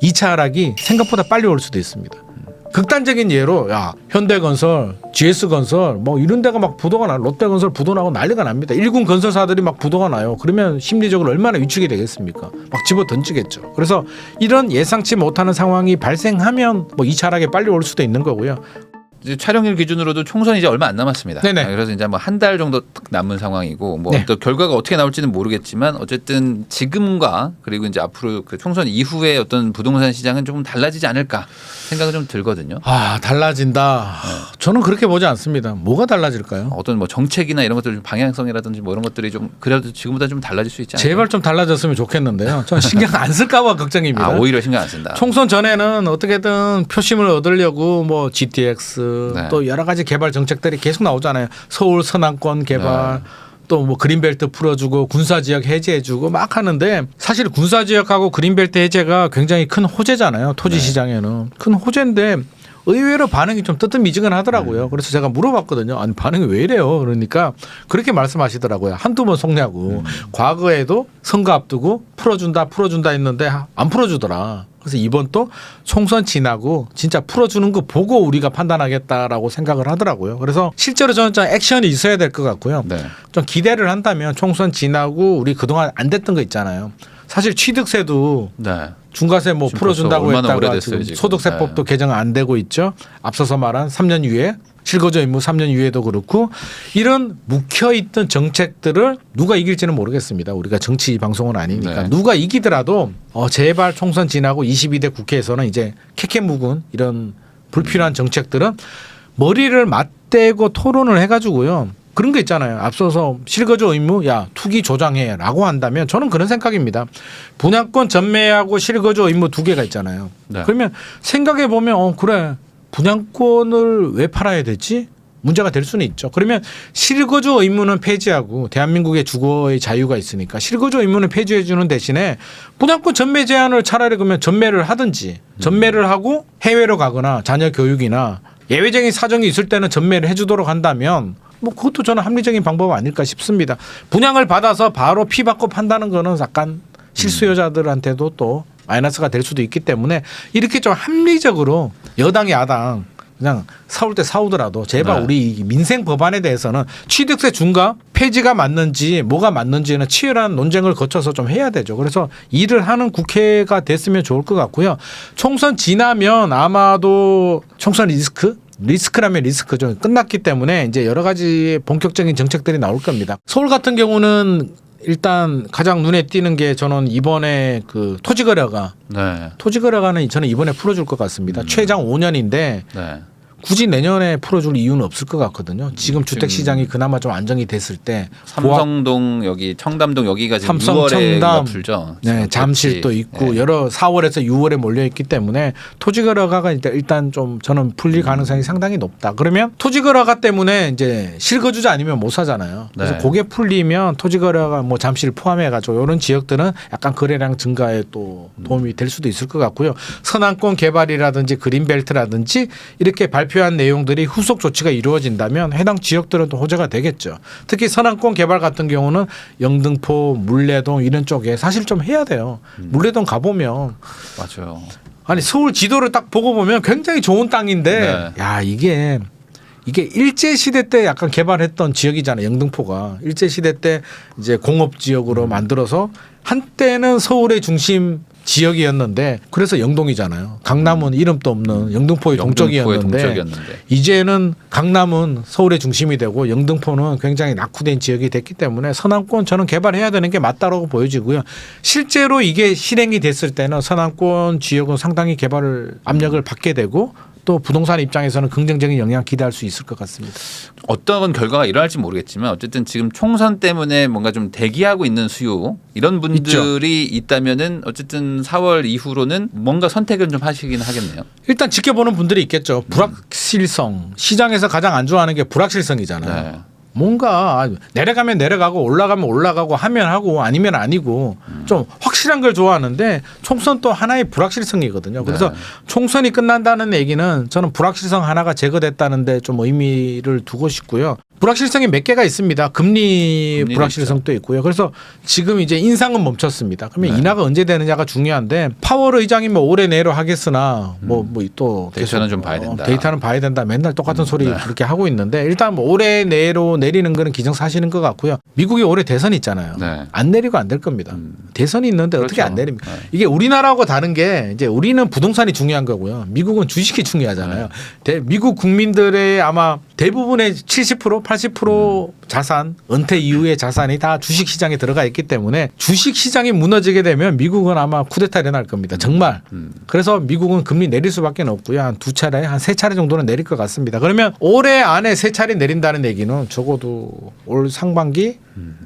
2차 하락이 생각보다 빨리 올 수도 있습니다. 극단적인 예로 야 현대건설, GS건설 뭐 이런 데가 막 부도가 나, 롯데건설 부도 나고 난리가 납니다. 일군 건설사들이 막 부도가 나요. 그러면 심리적으로 얼마나 위축이 되겠습니까? 막 집어 던지겠죠. 그래서 이런 예상치 못하는 상황이 발생하면 뭐 2차 하락이 빨리 올 수도 있는 거고요. 이제 촬영일 기준으로도 총선이 이제 얼마 안 남았습니다. 네네. 그래서 이제 뭐 한 달 정도 딱 남은 상황이고 뭐 네. 또 결과가 어떻게 나올지는 모르겠지만 어쨌든 지금과 그리고 이제 앞으로 그 총선 이후에 어떤 부동산 시장은 조금 달라지지 않을까 생각은 좀 들거든요. 아 달라진다. 저는 그렇게 보지 않습니다. 뭐가 달라질까요? 어떤 뭐 정책이나 이런 것들 좀 방향성이라든지 뭐 이런 것들이 좀 그래도 지금보다 좀 달라질 수 있지 않을까? 제발 좀 달라졌으면 좋겠는데요. 저는 신경 안 쓸까봐 걱정입니다. 아 오히려 신경 안 쓴다. 총선 전에는 어떻게든 표심을 얻으려고 뭐 GTX 네. 또 여러 가지 개발 정책들이 계속 나오잖아요. 서울 서남권 개발 또 뭐 그린벨트 풀어주고 군사지역 해제해주고 막 하는데 사실 군사지역하고 그린벨트 해제가 굉장히 큰 호재잖아요. 토지 시장에는 큰 호재인데 의외로 반응이 좀 뜨뜻미지근하더라고요. 그래서 제가 물어봤거든요. 아니 반응이 왜 이래요? 그러니까 그렇게 말씀하시더라고요. 한두 번 속냐고. 과거에도 선거 앞두고 풀어준다 했는데 안 풀어주더라. 그래서 이번 또 총선 지나고 진짜 풀어주는 거 보고 우리가 판단하겠다라고 생각을 하더라고요. 그래서 실제로 저는 좀 액션이 있어야 될 것 같고요. 네. 좀 기대를 한다면 총선 지나고 우리 그동안 안 됐던 거 있잖아요. 사실 취득세도 네. 중과세 뭐 지금 풀어준다고 벌써 얼마나 했다가 오래됐어요, 지금 지금. 소득세법도 네. 개정 안 되고 있죠. 앞서서 말한 3년 이후에 실거주 의무 3년 이후에도 그렇고 이런 묵혀있던 정책들을 누가 이길지는 모르겠습니다. 우리가 정치 방송은 아니니까. 네. 누가 이기더라도 제발 총선 지나고 22대 국회에서는 이제 캐캐 묵은 이런 불필요한 정책들은 머리를 맞대고 토론을 해가지고요. 그런 거 있잖아요. 앞서서 실거주 의무 야 투기 조장해라고 한다면 저는 그런 생각입니다. 분양권 전매하고 실거주 의무 두 개가 있잖아요. 네. 그러면 생각해 보면 그래 분양권을 왜 팔아야 되지? 문제가 될 수는 있죠. 그러면 실거주 의무는 폐지하고 대한민국의 주거의 자유가 있으니까 실거주 의무는 폐지해 주는 대신에 분양권 전매 제한을 차라리 그러면 전매를 하든지 전매를 하고 해외로 가거나 자녀 교육이나 예외적인 사정이 있을 때는 전매를 해주도록 한다면 뭐 그것도 저는 합리적인 방법 아닐까 싶습니다. 분양을 받아서 바로 피 받고 판다는 거는 약간 실수요자들한테도 또 마이너스가 될 수도 있기 때문에 이렇게 좀 합리적으로 여당 야당 그냥 싸울 때 싸우더라도 제발 네. 우리 민생 법안에 대해서는 취득세 중과 폐지가 맞는지 뭐가 맞는지는 치열한 논쟁을 거쳐서 좀 해야 되죠. 그래서 일을 하는 국회가 됐으면 좋을 것 같고요. 총선 지나면 아마도 총선 리스크라면 리스크죠. 끝났기 때문에 이제 여러 가지 본격적인 정책들이 나올 겁니다. 서울 같은 경우는 일단 가장 눈에 띄는 게 저는 이번에 그 토지거래가 네. 토지거래가는 저는 이번에 풀어줄 것 같습니다. 최장 5년인데 네. 굳이 내년에 풀어줄 이유는 없을 것 같거든요. 지금 주택 시장이 그나마 좀 안정이 됐을 때 삼성동 여기 청담동 여기가 지금 삼성, 6월에 청담, 풀죠. 네, 잠실도 있고 네. 여러 4월에서 6월에 몰려 있기 때문에 토지거래가가 일단 좀 저는 풀릴 가능성이 상당히 높다. 그러면 토지거래가 때문에 이제 실거주자 아니면 못 사잖아요. 그래서 네. 그게 풀리면 토지거래가 뭐 잠실 포함해가지고 이런 지역들은 약간 거래량 증가에 또 도움이 될 수도 있을 것 같고요. 서남권 개발이라든지 그린벨트라든지 이렇게 발표한 내용들이 후속 조치가 이루어진다면 해당 지역들은 또 호재가 되겠죠. 특히 서남권 개발 같은 경우는 영등포, 물레동 이런 쪽에 사실 좀 해야 돼요. 물레동 가보면 맞아요. 아니 서울 지도를 딱 보고 보면 굉장히 좋은 땅인데 네. 야 이게 일제 시대 때 약간 개발했던 지역이잖아요. 영등포가 일제 시대 때 이제 공업 지역으로 만들어서 한때는 서울의 중심 지역이었는데 그래서 영동이잖아요. 강남은 이름도 없는 영등포의 동쪽이었는데 이제는 강남은 서울의 중심이 되고 영등포는 굉장히 낙후된 지역이 됐기 때문에 서남권 저는 개발해야 되는 게 맞다라고 보여지고요. 실제로 이게 실행이 됐을 때는 서남권 지역은 상당히 개발을 압력을 받게 되고 또 부동산 입장에서는 긍정적인 영향 기대할 수 있을 것 같습니다. 어떤 결과가 일어날지 모르겠지만 어쨌든 지금 총선 때문에 뭔가 좀 대기하고 있는 수요 이런 분들이 있다면은 어쨌든 4월 이후로는 뭔가 선택을 좀 하시긴 하겠네요. 일단 지켜보는 분들이 있겠죠. 불확실성. 시장에서 가장 안 좋아하는 게 불확실성이잖아요. 네. 뭔가 내려가면 내려가고 올라가면 올라가고 하면 하고 아니면 아니고 좀 확실한 걸 좋아하는데 총선 또 하나의 불확실성이거든요. 그래서 네. 총선이 끝난다는 얘기는 저는 불확실성 하나가 제거됐다는데 좀 의미를 두고 싶고요. 불확실성이 몇 개가 있습니다. 금리 금리도 불확실성도 있고요. 그래서 지금 이제 인상은 멈췄습니다. 그러면 네. 인하가 언제 되느냐가 중요한데 파월 의장이 뭐 올해 내로 하겠으나 뭐 또 데이터는 좀 봐야 된다. 데이터는 봐야 된다. 맨날 똑같은 소리 네. 그렇게 하고 있는데 일단 뭐 올해 내로 내리는 거는 기정사실인 것 같고요. 미국이 올해 대선이 있잖아요. 네. 안 내리고 안 될 겁니다. 대선이 있는데 어떻게 그렇죠. 안 내립니까? 네. 이게 우리나라하고 다른 게 이제 우리는 부동산이 중요한 거고요. 미국은 주식이 중요하잖아요. 미국 국민들의 아마 대부분의 70% 80% 자산, 은퇴 이후의 자산이 다 주식 시장에 들어가 있기 때문에 주식 시장이 무너지게 되면 미국은 아마 쿠데타 일어날 겁니다. 정말. 그래서 미국은 금리 내릴 수밖에 없고요. 한 두 차례, 한 세 차례 정도는 내릴 것 같습니다. 그러면 올해 안에 세 차례 내린다는 얘기는 적어도 올 상반기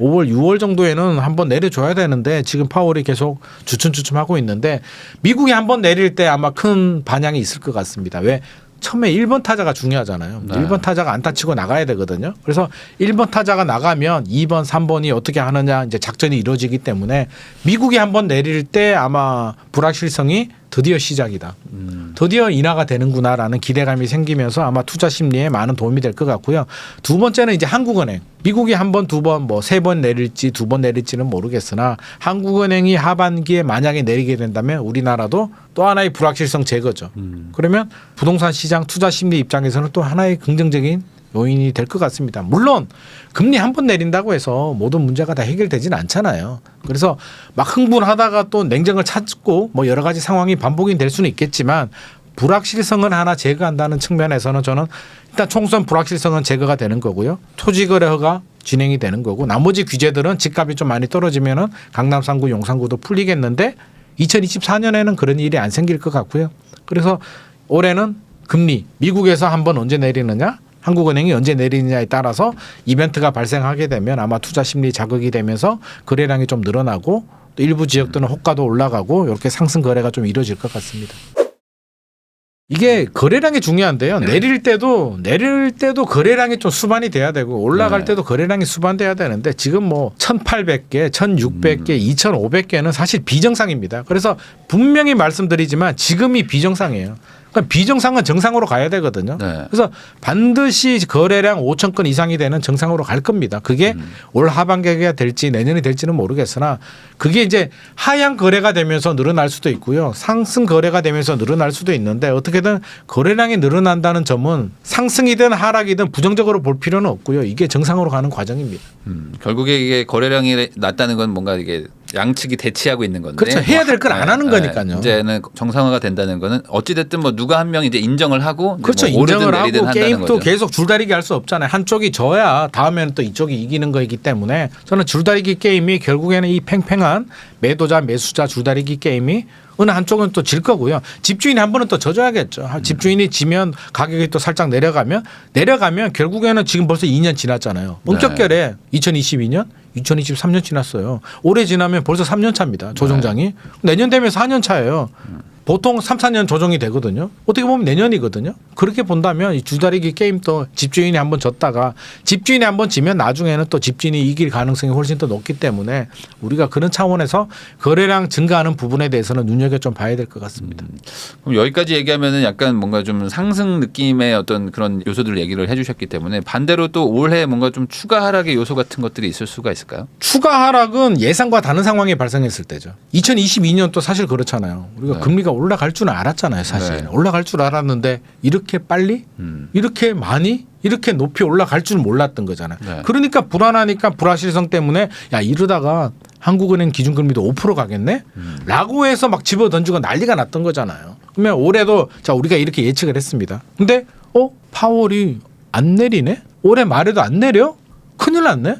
5월, 6월 정도에는 한번 내려줘야 되는데 지금 파월이 계속 주춤주춤하고 있는데 미국이 한번 내릴 때 아마 큰 반향이 있을 것 같습니다. 왜? 처음에 1번 타자가 중요하잖아요. 네. 1번 타자가 안타 치고 나가야 되거든요. 그래서 1번 타자가 나가면 2번, 3번이 어떻게 하느냐 이제 작전이 이루어지기 때문에 미국이 한번 내릴 때 아마 불확실성이 드디어 시작이다. 드디어 인하가 되는구나라는 기대감이 생기면서 아마 투자 심리에 많은 도움이 될 것 같고요. 두 번째는 이제 한국은행. 미국이 한 번, 두 번, 뭐 세 번 내릴지 두 번 내릴지는 모르겠으나 한국은행이 하반기에 만약에 내리게 된다면 우리나라도 또 하나의 불확실성 제거죠. 그러면 부동산 시장 투자 심리 입장에서는 또 하나의 긍정적인 요인이 될 것 같습니다. 물론 금리 한 번 내린다고 해서 모든 문제가 다 해결되지는 않잖아요. 그래서 막 흥분하다가 또 냉정을 찾고 뭐 여러 가지 상황이 반복이 될 수는 있겠지만 불확실성은 하나 제거한다는 측면에서는 저는 일단 총선 불확실성은 제거가 되는 거고요. 토지거래 허가 진행이 되는 거고 나머지 규제들은 집값이 좀 많이 떨어지면은 강남 3구, 용산구도 풀리겠는데 2024년에는 그런 일이 안 생길 것 같고요. 그래서 올해는 금리 미국에서 한번 언제 내리느냐 한국은행이 언제 내리느냐에 따라서 이벤트가 발생하게 되면 아마 투자 심리 자극이 되면서 거래량이 좀 늘어나고 또 일부 지역들은 호가도 올라가고 이렇게 상승 거래가 좀 이루어질 것 같습니다. 이게 거래량이 중요한데요. 내릴 때도 거래량이 좀 수반이 돼야 되고 올라갈 때도 거래량이 수반돼야 되는데 지금 뭐 1,800개, 1,600개, 2,500개는 사실 비정상입니다. 그래서 분명히 말씀드리지만 지금이 비정상이에요. 그러니까 비정상은 정상으로 가야 되거든요. 네. 그래서 반드시 거래량 5천 건 이상이 되는 정상으로 갈 겁니다. 그게 올 하반기가 될지 내년이 될지는 모르겠으나 그게 이제 하향 거래가 되면서 늘어날 수도 있고요. 상승 거래가 되면서 늘어날 수도 있는데 어떻게든 거래량이 늘어난다는 점은 상승이든 하락이든 부정적으로 볼 필요는 없고요. 이게 정상으로 가는 과정입니다. 결국에 이게 거래량이 낮다는 건 뭔가 이게 양측이 대치하고 있는 건데 그렇죠. 해야 될 걸 안 하는 거니까요. 이제는 정상화가 된다는 거는 어찌됐든 뭐 누가 한 명이 이제 인정을 하고 그렇죠. 뭐 오르든 인정을 내리든 하고 한다는 게임도 거죠. 계속 줄다리기 할 수 없잖아요. 한쪽이 져야 다음에는 또 이쪽이 이기는 거이기 때문에 저는 줄다리기 게임이 결국에는 이 팽팽한 매도자 매수자 줄다리기 게임이 어느 한쪽은 또 질 거고요. 집주인이 한 번은 또 져줘야겠죠. 집주인이 지면 가격이 또 살짝 내려가면 결국에는 지금 벌써 2년 지났잖아요. 본격결에 2022년 2023년 지났어요. 올해 지나면 벌써 3년 차입니다. 조정장이. 내년 되면 4년 차예요. 보통 3, 4년 조정이 되거든요. 어떻게 보면 내년이거든요. 그렇게 본다면 이 줄다리기 게임 또 집주인이 한번 졌다가 집주인이 한번 지면 나중에는 또 집주인이 이길 가능성이 훨씬 더 높기 때문에 우리가 그런 차원에서 거래량 증가하는 부분에 대해서는 눈여겨 좀 봐야 될 것 같습니다. 그럼 여기까지 얘기하면은 약간 뭔가 좀 상승 느낌의 어떤 그런 요소들을 얘기를 해주셨기 때문에 반대로 또 올해 뭔가 좀 추가 하락의 요소 같은 것들이 있을 수가 있을까요? 추가 하락은 예상과 다른 상황이 발생했을 때죠. 2022년 또 사실 그렇잖아요. 우리가 네. 금리가 올라갈 줄은 알았잖아요. 사실. 네. 올라갈 줄 알았는데 이렇게 빨리 이렇게 많이 이렇게 높이 올라갈 줄 몰랐던 거잖아요. 네. 그러니까 불안하니까 불확실성 때문에 야 이러다가 한국은행 기준금리도 5% 가겠네? 라고 해서 막 집어던지고 난리가 났던 거잖아요. 그러면 올해도 자 우리가 이렇게 예측을 했습니다. 근데 파월이 안 내리네? 올해 말에도 안 내려? 큰일 났네?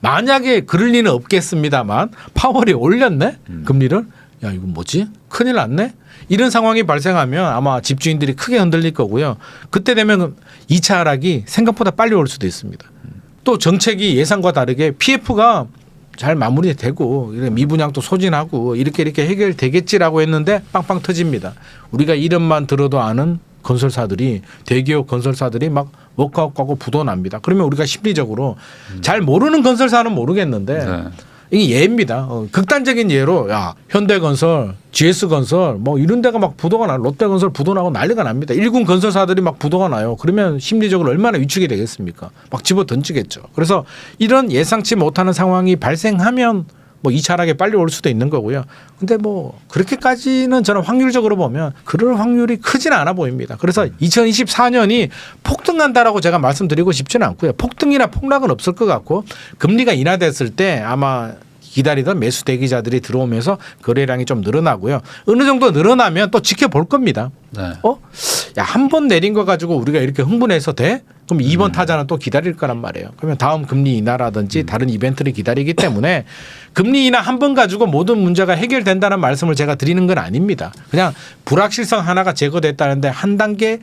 만약에 그럴 리는 없겠습니다만 파월이 올렸네? 금리를? 야 이거 뭐지? 큰일 났네? 이런 상황이 발생하면 아마 집주인들이 크게 흔들릴 거고요. 그때 되면 2차 하락이 생각보다 빨리 올 수도 있습니다. 또 정책이 예상과 다르게 PF가 잘 마무리되고 미분양도 소진하고 이렇게 해결되겠지라고 했는데 빵빵 터집니다. 우리가 이름만 들어도 아는 건설사들이 대기업 건설사들이 막 워크아웃 가고 부도납니다. 그러면 우리가 심리적으로 잘 모르는 건설사는 모르겠는데 네. 이게 예입니다. 극단적인 예로 야 현대건설, GS건설 뭐 이런 데가 막 부도가 나, 롯데건설 부도 나고 난리가 납니다. 일군 건설사들이 막 부도가 나요. 그러면 심리적으로 얼마나 위축이 되겠습니까? 막 집어 던지겠죠. 그래서 이런 예상치 못하는 상황이 발생하면 뭐 2차 하락에 빨리 올 수도 있는 거고요. 근데 뭐 그렇게까지는 저는 확률적으로 보면 그럴 확률이 크지는 않아 보입니다. 그래서 2024년이 폭등한다라고 제가 말씀드리고 싶지는 않고요. 폭등이나 폭락은 없을 것 같고 금리가 인하됐을 때 아마 기다리던 매수 대기자들이 들어오면서 거래량이 좀 늘어나고요. 어느 정도 늘어나면 또 지켜볼 겁니다. 네. 야, 한 번 내린 거 가지고 우리가 이렇게 흥분해서 돼? 그럼 2번 타자는 또 기다릴 거란 말이에요. 그러면 다음 금리 인하라든지 다른 이벤트를 기다리기 때문에 금리 인하 한 번 가지고 모든 문제가 해결된다는 말씀을 제가 드리는 건 아닙니다. 그냥 불확실성 하나가 제거됐다는데 한 단계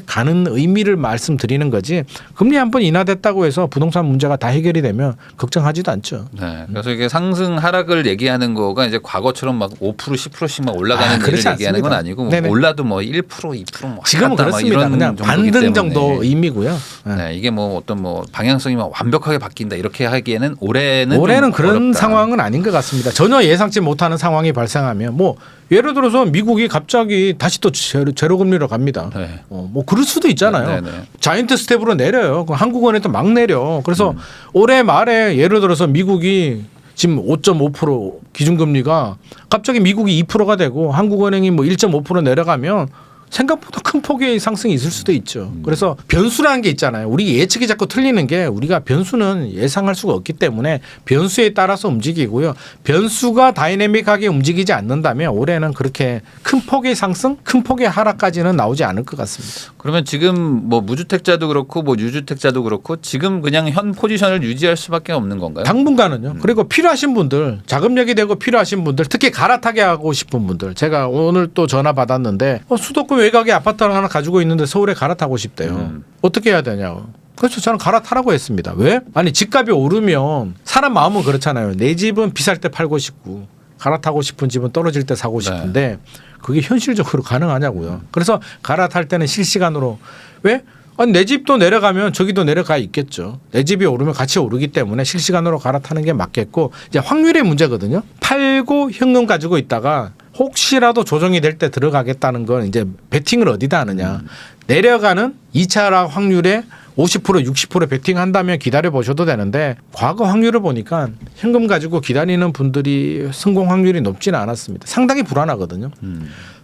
가는 의미를 말씀드리는 거지 금리 한 번 인하됐다고 해서 부동산 문제가 다 해결이 되면 걱정하지도 않죠. 네. 그래서 이게 상승 하락을 얘기하는 거가 이제 과거처럼 막 5% 10%씩 막 올라가는 일을 그렇지 얘기하는 않습니다. 건 아니고 뭐 네네. 올라도 뭐 1% 2% 뭐 지금은 갔다 막 그렇습니다. 이런 그냥 정도이기 반등 때문에. 정도 의미고요. 네. 네, 이게 뭐 어떤 뭐 방향성이 막 완벽하게 바뀐다 이렇게 하기에는 올해는 좀 그런 어렵다. 상황은 아닌 것 같습니다. 전혀 예상치 못하는 상황이 발생하면 뭐 예를 들어서 미국이 갑자기 다시 또 제로 금리로 갑니다. 네. 뭐 그럴 수도 있잖아요. 네, 네. 자이언트 스텝으로 내려요. 한국은행도 막 내려. 그래서 올해 말에 예를 들어서 미국이 지금 5.5% 기준금리가 갑자기 미국이 2%가 되고 한국은행이 뭐 1.5% 내려가면 생각보다 큰 폭의 상승이 있을 수도 있죠. 그래서 변수라는 게 있잖아요. 우리 예측이 자꾸 틀리는 게 우리가 변수는 예상할 수가 없기 때문에 변수에 따라서 움직이고요. 변수가 다이내믹하게 움직이지 않는다면 올해는 그렇게 큰 폭의 상승, 큰 폭의 하락까지는 나오지 않을 것 같습니다. 그러면 지금 뭐 무주택자도 그렇고 뭐 유주택자도 그렇고 지금 그냥 현 포지션을 유지할 수밖에 없는 건가요? 당분간은요. 그리고 필요하신 분들, 자금력이 되고 필요하신 분들, 특히 갈아타게 하고 싶은 분들, 제가 오늘 또 전화 받았는데 수도권 외곽에 아파트를 하나 가지고 있는데 서울에 갈아타고 싶대요. 어떻게 해야 되냐고. 그래서 저는 갈아타라고 했습니다. 왜? 아니 집값이 오르면 사람 마음은 그렇잖아요. 내 집은 비쌀 때 팔고 싶고 갈아타고 싶은 집은 떨어질 때 사고 싶은데 그게 현실적으로 가능하냐고요. 그래서 갈아탈 때는 실시간으로 왜? 아니 내 집도 내려가면 저기도 내려가 있겠죠. 내 집이 오르면 같이 오르기 때문에 실시간으로 갈아타는 게 맞겠고 이제 확률의 문제거든요. 팔고 현금 가지고 있다가 혹시라도 조정이 될 때 들어가겠다는 건 이제 베팅을 어디다 하느냐. 내려가는 2차 하락 확률에 50% 60% 베팅한다면 기다려 보셔도 되는데 과거 확률을 보니까 현금 가지고 기다리는 분들이 성공 확률이 높지는 않았습니다. 상당히 불안하거든요.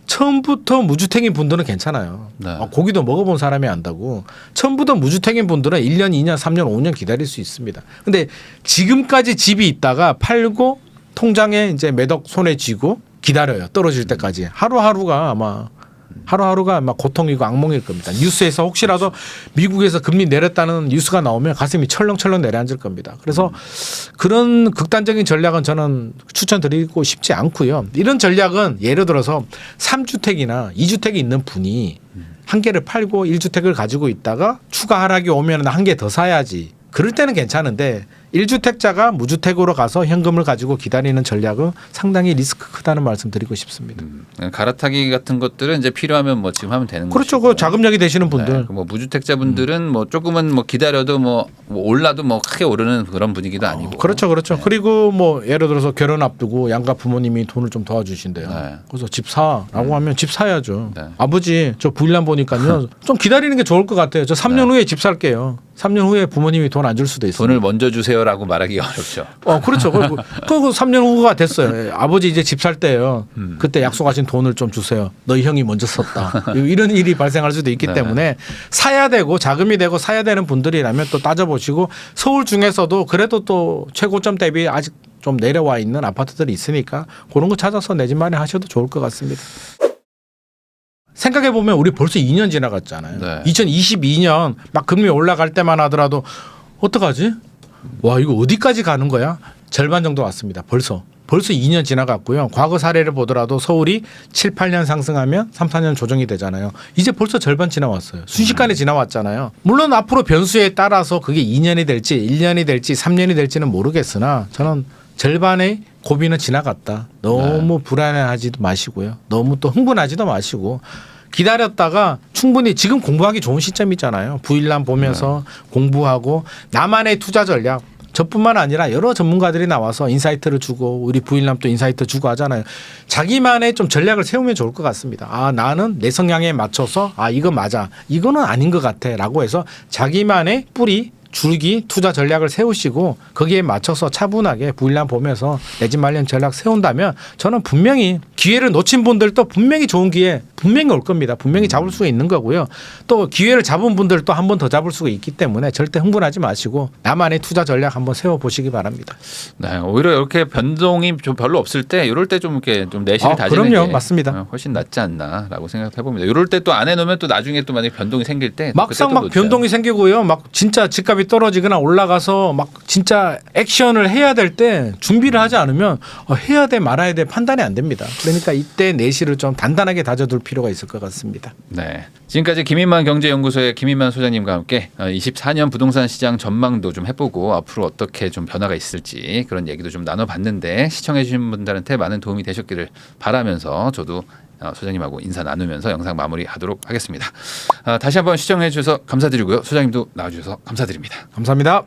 처음부터 무주택인 분들은 괜찮아요. 네. 고기도 먹어본 사람이 안다고. 처음부터 무주택인 분들은 1년, 2년, 3년, 5년 기다릴 수 있습니다. 근데 지금까지 집이 있다가 팔고 통장에 이제 매덕 손에 쥐고 기다려요. 떨어질 때까지. 하루하루가 아마 고통이고 악몽일 겁니다. 뉴스에서 혹시라도 미국에서 금리 내렸다는 뉴스가 나오면 가슴이 철렁철렁 내려앉을 겁니다. 그래서 그런 극단적인 전략은 저는 추천드리고 싶지 않고요. 이런 전략은 예를 들어서 3주택이나 2주택이 있는 분이 한 개를 팔고 1주택을 가지고 있다가 추가 하락이 오면 한 개 더 사야지. 그럴 때는 괜찮은데 1주택자가 무주택으로 가서 현금을 가지고 기다리는 전략은 상당히 리스크 크다는 말씀 드리고 싶습니다. 갈아타기 같은 것들은 이제 필요하면 뭐 지금 하면 되는 거죠. 그렇죠. 그 자금력이 되시는 분들. 네. 뭐 무주택자분들은 뭐 조금은 뭐 기다려도 뭐 올라도 뭐 크게 오르는 그런 분위기도 아니고. 그렇죠. 그렇죠. 그리고 뭐 예를 들어서 결혼 앞두고 양가 부모님이 돈을 좀 도와주신대요. 네. 그래서 집 사라고 하면 집 사야죠. 네. 아버지 저 부일남 보니까요. 좀 기다리는 게 좋을 것 같아요. 저 3년 후에 집 살게요. 3년 후에 부모님이 돈 안 줄 수도 있어요. 돈을 먼저 주세요라고 말하기가 어렵죠. 그렇죠. 그 3년 후가 됐어요. 아버지 이제 집 살 때요. 그때 약속하신 돈을 좀 주세요. 너희 형이 먼저 썼다. 이런 일이 발생할 수도 있기 네. 때문에 사야 되고 자금이 되고 사야 되는 분들이라면 또 따져보시고 서울 중에서도 그래도 또 최고점 대비 아직 좀 내려와 있는 아파트들이 있으니까 그런 거 찾아서 내 집 마련하셔도 좋을 것 같습니다. 생각해 보면 우리 벌써 2년 지나갔잖아요. 네. 2022년 막 금리 올라갈 때만 하더라도 어떡하지? 와 이거 어디까지 가는 거야? 절반 정도 왔습니다. 벌써 2년 지나갔고요. 과거 사례를 보더라도 서울이 7, 8년 상승하면 3, 4년 조정이 되잖아요. 이제 벌써 절반 지나왔어요. 순식간에 지나왔잖아요. 물론 앞으로 변수에 따라서 그게 2년이 될지 1년이 될지 3년이 될지는 모르겠으나 저는 절반의 고비는 지나갔다. 너무 불안해하지도 마시고요. 너무 또 흥분하지도 마시고 기다렸다가 충분히 지금 공부하기 좋은 시점이잖아요. 부일남 보면서 공부하고 나만의 투자 전략. 저뿐만 아니라 여러 전문가들이 나와서 인사이트를 주고 우리 부일남 또 인사이트 주고 하잖아요. 자기만의 좀 전략을 세우면 좋을 것 같습니다. 아 나는 내 성향에 맞춰서 아 이거 맞아 이거는 아닌 것 같아라고 해서 자기만의 뿌리 줄기 투자 전략을 세우시고 거기에 맞춰서 차분하게 부일남 보면서 내 집 마련 전략 세운다면 저는 분명히 기회를 놓친 분들도 분명히 좋은 기회 분명히 올 겁니다. 분명히 잡을 수가 있는 거고요. 또 기회를 잡은 분들도 한 번 더 잡을 수가 있기 때문에 절대 흥분하지 마시고 나만의 투자 전략 한번 세워보시기 바랍니다. 네, 오히려 이렇게 변동이 좀 별로 없을 때 이럴 때 좀 이렇게 좀 내실을 다지는 그럼요. 게 맞습니다. 훨씬 낫지 않나라고 생각해 봅니다. 이럴 때 또 안 해놓으면 또 나중에 또 만약 변동이 생길 때 막상 그때 또 막 놓쳐요. 변동이 생기고요. 막 진짜 집값이 떨어지거나 올라가서 막 진짜 액션을 해야 될 때 준비를 하지 않으면 해야 돼 말아야 돼 판단이 안 됩니다. 그러니까 이때 내실을 좀 단단하게 다져둘 필요가 있을 것 같습니다. 네. 지금까지 김인만 경제연구소의 김인만 소장님과 함께 24년 부동산 시장 전망도 좀 해보고 앞으로 어떻게 좀 변화가 있을지 그런 얘기도 좀 나눠봤는데 시청해주신 분들한테 많은 도움이 되셨기를 바라면서 저도 소장님하고 인사 나누면서 영상 마무리하도록 하겠습니다. 다시 한번 시청해주셔서 감사드리고요. 소장님도 나와주셔서 감사드립니다. 감사합니다.